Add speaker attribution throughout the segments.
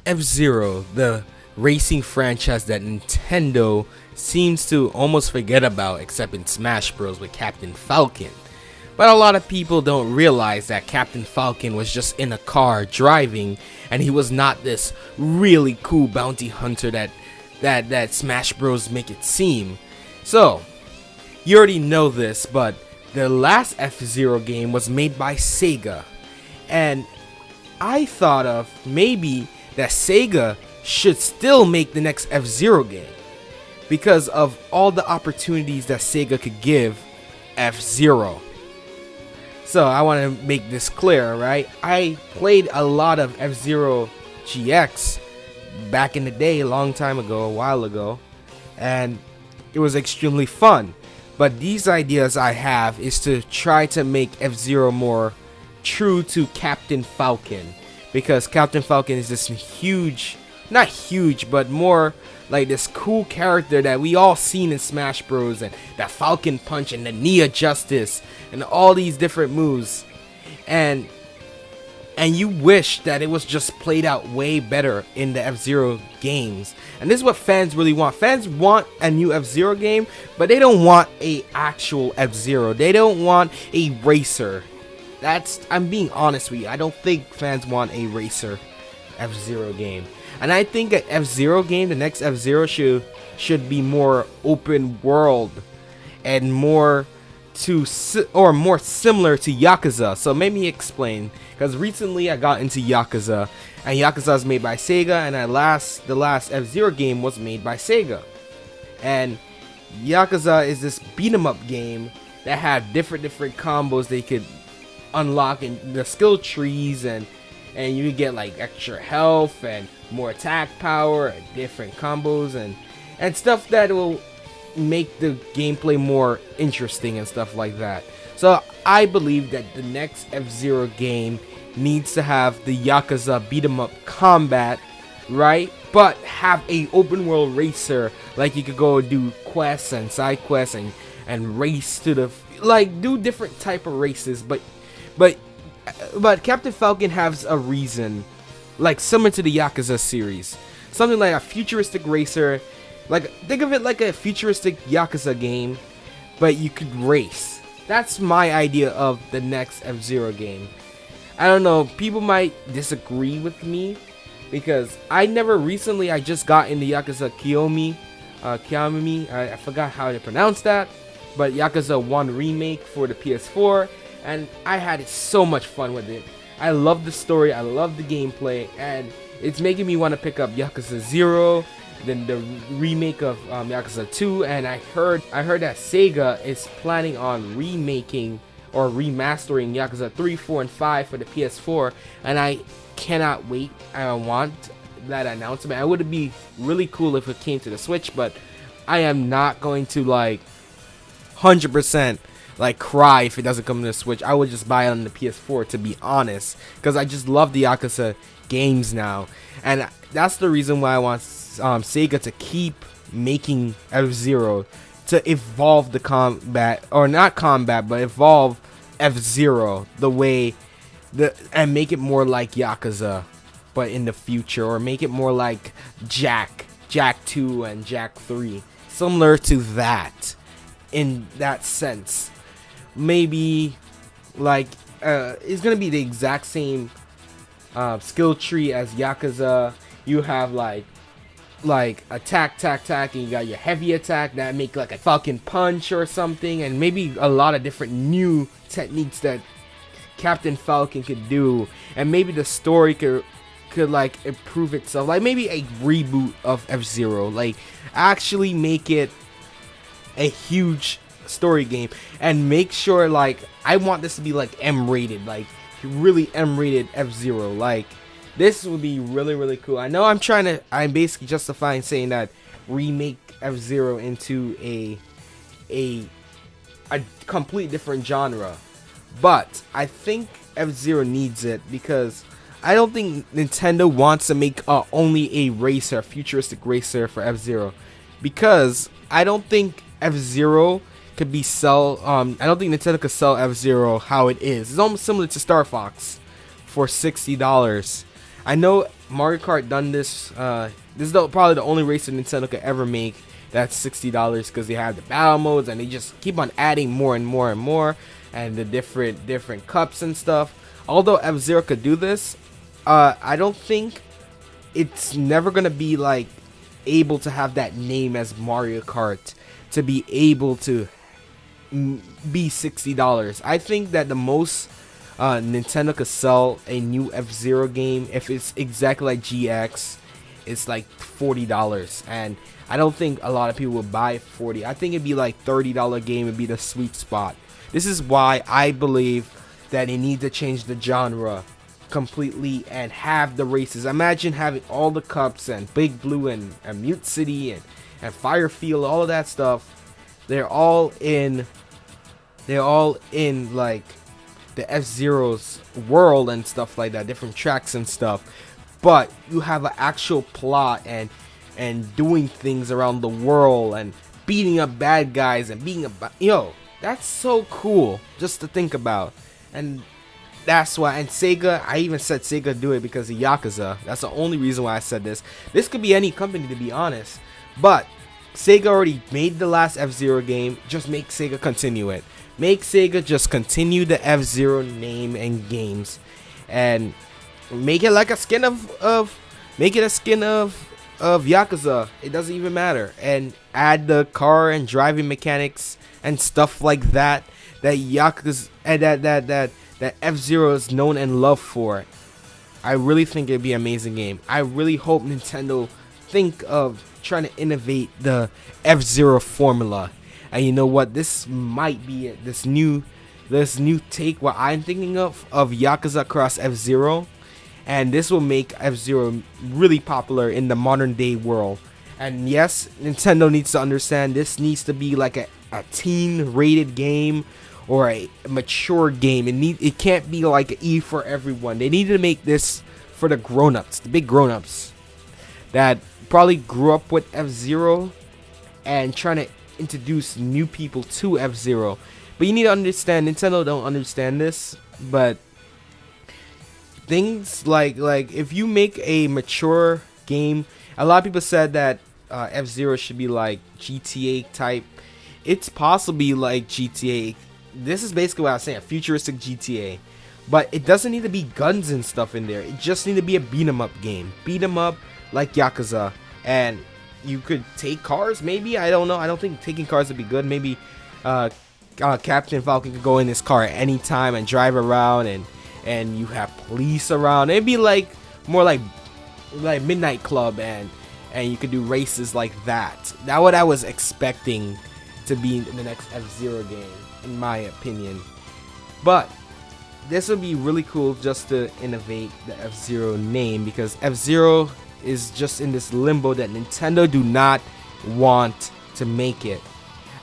Speaker 1: F-Zero, the racing franchise that Nintendo seems to almost forget about except in Smash Bros. With Captain Falcon. But a lot of people don't realize that Captain Falcon was just in a car driving, and he was not this really cool bounty hunter that Smash Bros. Make it seem. So, you already know this, but the last F-Zero game was made by Sega. And I thought of maybe that Sega should still make the next F-Zero game, because of all the opportunities that Sega could give F-Zero. So I want to make this clear, right? I played a lot of F-Zero GX back in the day, a long time ago, a while ago, and it was extremely fun. But these ideas I have is to try to make F-Zero more true to Captain Falcon, because Captain Falcon is this huge, not huge, but more like this cool character that we all seen in Smash Bros. And that Falcon Punch and the Nia Justice and all these different moves, and you wish that it was just played out way better in the F-Zero games. And this is what fans really want. Fans want a new F-Zero game, but they don't want a actual F-Zero. They don't want a racer. I'm being honest with you. I don't think fans want a racer F-Zero game. And I think an F-Zero game, the next F-Zero should be more open world and more more similar to Yakuza. So let me explain, because recently I got into Yakuza, and Yakuza is made by Sega, and the last F-Zero game was made by Sega. And Yakuza is this beat 'em up game that had different combos they could unlock in the skill trees, and you could get like extra health and more attack power and different combos and stuff that will make the gameplay more interesting and stuff like that. So I believe that the next F-Zero game needs to have the Yakuza beat 'em up combat, right? But have a open world racer, like you could go do quests and side quests and race to the do different type of races, but Captain Falcon has a reason, like similar to the Yakuza series, something like a futuristic racer. Like, think of it like a futuristic Yakuza game, but you could race. That's my idea of the next F-Zero game. I don't know, people might disagree with me, because I just got into Yakuza Kiyomi, I forgot how to pronounce that, but Yakuza 1 Remake for the PS4, and I had so much fun with it. I love the story, I love the gameplay, and it's making me want to pick up Yakuza 0, then the remake of Yakuza 2, and I heard that Sega is planning on remaking or remastering Yakuza 3, 4, and 5 for the PS4, and I cannot wait. I want that announcement. It would be really cool if it came to the Switch, but I am not going to 100% cry if it doesn't come to the Switch. I would just buy it on the PS4, to be honest, because I just love the Yakuza games now, and that's the reason why I want Sega to keep making F-Zero, to evolve the combat, or not combat, but evolve F-Zero the way and make it more like Yakuza, but in the future, or make it more like Jack 2 and Jack 3, similar to that, in that sense. Maybe it's gonna be the exact same skill tree as Yakuza. You have like attack, and you got your heavy attack that make like a Falcon Punch or something, and maybe a lot of different new techniques that Captain Falcon could do, and maybe the story could improve itself, like maybe a reboot of F-Zero, actually make it a huge story game, and make sure I want this to be M-rated, really M-rated F-Zero. This would be really, really cool. I know I'm basically justifying saying that remake F-Zero into a complete different genre, but I think F-Zero needs it, because I don't think Nintendo wants to make only a racer, a futuristic racer for F-Zero, because I don't think F-Zero could be I don't think Nintendo could sell F-Zero how it is. It's almost similar to Star Fox for $60. I know Mario Kart done this. This is probably the only race that Nintendo could ever make that's $60 because they have the battle modes and they just keep on adding more and more and more, and the different cups and stuff. Although F-Zero could do this, I don't think it's never gonna be like able to have that name as Mario Kart to be able to be $60. I think that the most Nintendo could sell a new F-Zero game, if it's exactly like GX, it's like $40, and I don't think a lot of people would buy 40. I think it'd be like $30 game would be the sweet spot. This is why I believe that they need to change the genre completely and have the races. Imagine having all the cups and Big Blue and Mute City and Firefield, all of that stuff. They're all in like the F-Zero's world and stuff like that, different tracks and stuff. But you have an actual plot and doing things around the world and beating up bad guys and being a that's so cool just to think about. And that's why, and Sega, I even said Sega do it because of Yakuza. That's the only reason why I said this. This could be any company, to be honest, but Sega already made the last F-Zero game. Just make Sega continue it. Make Sega just continue the F-Zero name and games, and make it like a skin of make it a skin of Yakuza. It doesn't even matter, and add the car and driving mechanics and stuff like that Yakuza and that F-Zero is known and loved for. I really think it'd be an amazing game. I really hope Nintendo think of trying to innovate the F-Zero formula. And you know what? This might be it. This new take, what I'm thinking of Yakuza Cross F-Zero, and this will make F-Zero really popular in the modern day world. And yes, Nintendo needs to understand this needs to be like a teen rated game or a mature game. It can't be like an E for everyone. They need to make this for the grown-ups, the big grown-ups that probably grew up with F-Zero and trying to introduce new people to F-Zero. But you need to understand, Nintendo don't understand this, but things like if you make a mature game, a lot of people said that F-Zero should be like GTA type. It's possibly like GTA. This is basically what I was saying, a futuristic GTA. But it doesn't need to be guns and stuff in there. It just need to be a beat 'em up game. Beat 'em up like Yakuza. And you could take cars, maybe. I don't know. I don't think taking cars would be good. Maybe Captain Falcon could go in his car at any time and drive around, and you have police around. It'd be like more like Midnight Club, and you could do races like that. That's what I was expecting to be in the next F-Zero game, in my opinion. But this would be really cool just to innovate the F-Zero name, because F-Zero is just in this limbo that Nintendo do not want to make it.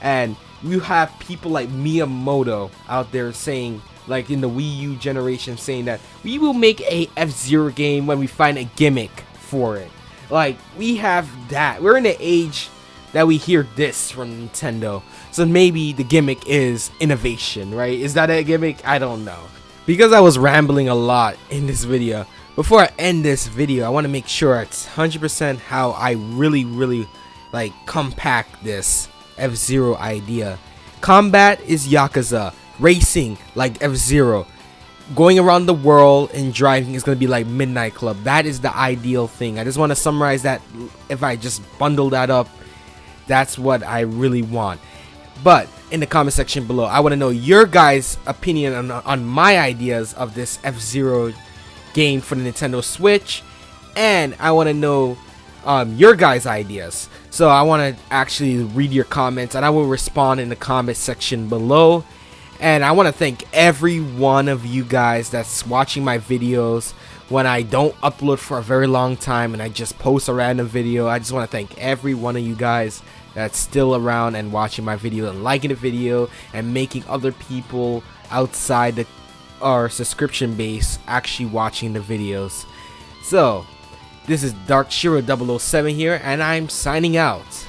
Speaker 1: And you have people like Miyamoto out there saying, like in the Wii U generation, saying that we will make a F-Zero game when we find a gimmick for it. Like, we have that. We're in the age that we hear this from Nintendo. So maybe the gimmick is innovation, right? Is that a gimmick? I don't know. Because I was rambling a lot in this video, before I end this video, I want to make sure it's 100% how I really like compact this F-Zero idea. Combat is Yakuza. Racing like F-Zero. Going around the world and driving is going to be like Midnight Club. That is the ideal thing. I just want to summarize that. If I just bundle that up, that's what I really want. But in the comment section below, I want to know your guys' opinion on my ideas of this F-Zero game for the Nintendo Switch, and I want to know your guys' ideas. So I want to actually read your comments, and I will respond in the comment section below. And I want to thank every one of you guys that's watching my videos when I don't upload for a very long time and I just post a random video. I just want to thank every one of you guys that's still around and watching my video and liking the video and making other people outside our subscription base actually watching the videos. So this is Dark Shiro 007 here, and I'm signing out.